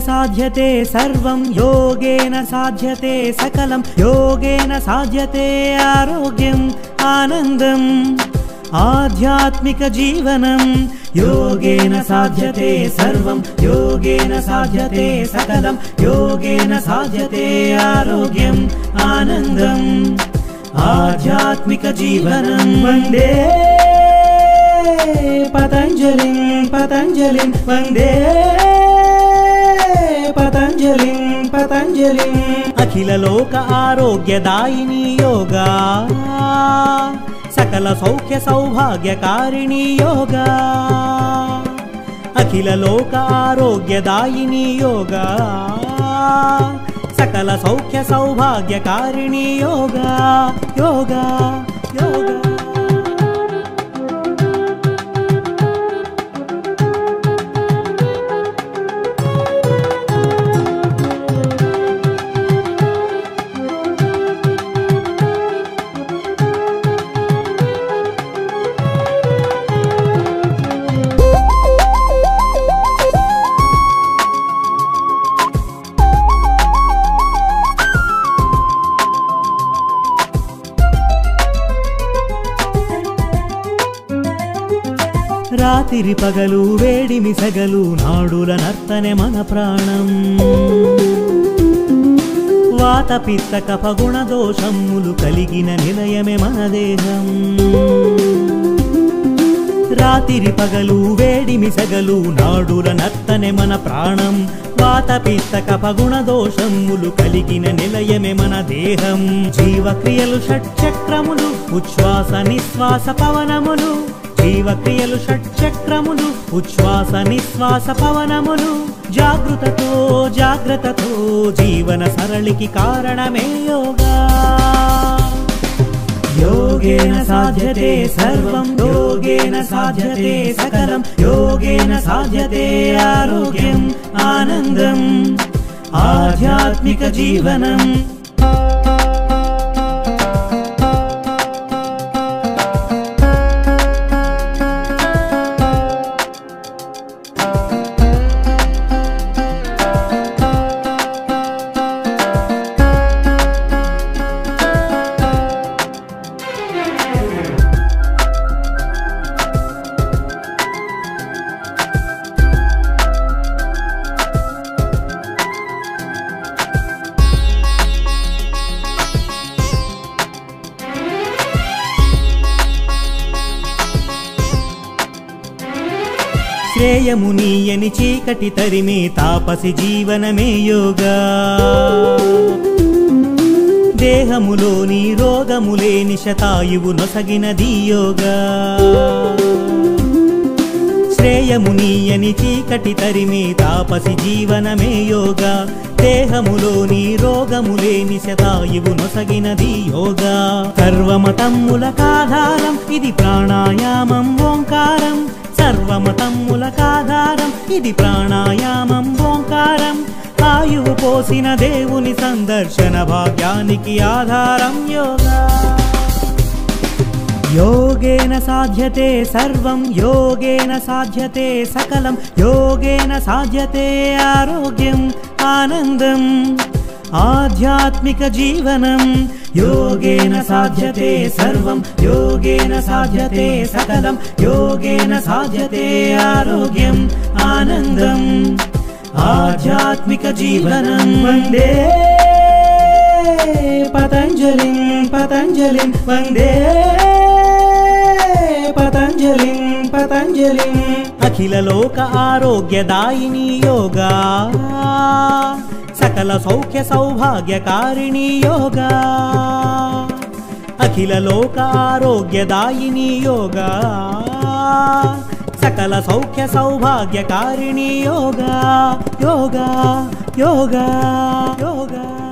साध्यते सर्वं योगेन साध्यते सकलं योगेन साध्यते आरोग्यम् आनन्दम् आध्यात्मिक जीवनं योगेन साध्यते सर्वं योगेन साध्यते सकलं योगेन साध्यते आरोग्यम् आनन्दम् आध्यात्मिक जीवनं वन्दे पतञ्जलिं पतञ्जलिं वन्दे पतञ्जलिं पतञ्जलिं अखिल लोक आरोग्यदायिनी योगा सकल सौख्य सौभाग्यकारिणी योगा अखिल लोक आरोग्यदायिनी योगा सकल सौख्य सौभाग्यकारिणी योगा योगा योगा రాత్రి పగలు వేడిమి సగలు నాడుల నర్తనే మన ప్రాణం వాత పిత్త కఫ గుణ దోషములు కలిగిన నిలయమే మన దేహం రాత్రి పగలు వేడిమి సగలు నాడుల నర్తనే మన ప్రాణం వాత పిత్త కఫ గుణ దోషములు కలిగిన నిలయమే మన దేహం జీవక్రియలు షట్చక్రములు ఉచ్ఛ్వాస నిశ్వాస పవనములు జీవక్రియలు షట్చక్రములు ఉచ్ఛ్వాస నిశ్వాస పవనములు జాగృతతో జాగ్రత్తతో జీవన సరళికి కారణమే యోగా योगेन साध्यते सर्वं योगेन साध्यते सकलं योगेन साध्यते आरोग्यम् आनन्दम् आध्यात्मिक जीवनम् శ్రేయమునీయని చీకటి తరిమే తాపసి జీవనమే యోగా దేహములోని రోగములేని శతాయువు నొసగినది యోగా శ్రేయమునీయని చీకటి తరిమే తాపసి జీవనమే యోగా దేహములోని రోగములేని శతాయువు నొసగినది యోగా సర్వమతమ్ములకాధారం ఇది ప్రాణాయామం ఓంకారం సర్వమతమ్ములకాధారం ఇది ప్రాణాయామం ఓంకారం ఆయువు పోసిన దేవుని సందర్శన భాగ్యానికి ఆధారం యోగా योगेन साध्यते सर्वं योगेन साध्यते सकलं योगेन साध्यते आरोग्यम् आनन्दम् आध्यात्मिक जीवनं योगेन साध्यते सर्वं योगेन साध्यते सकलं योगेन साध्यते आरोग्यम् आनन्दम् आध्यात्मिक जीवनं वन्दे पतञ्जलिं पतञ्जलिं वन्दे पतञ्जलिं पतञ्जलिं अखिल लोक आरोग्यदायिनी योगा सकल सौख्य सौभाग्यकारिणी योगा अखिल लोक आरोग्यदायिनी योगा सकल सौख्य सौभाग्यकारिणी योगा योगा योगा योगा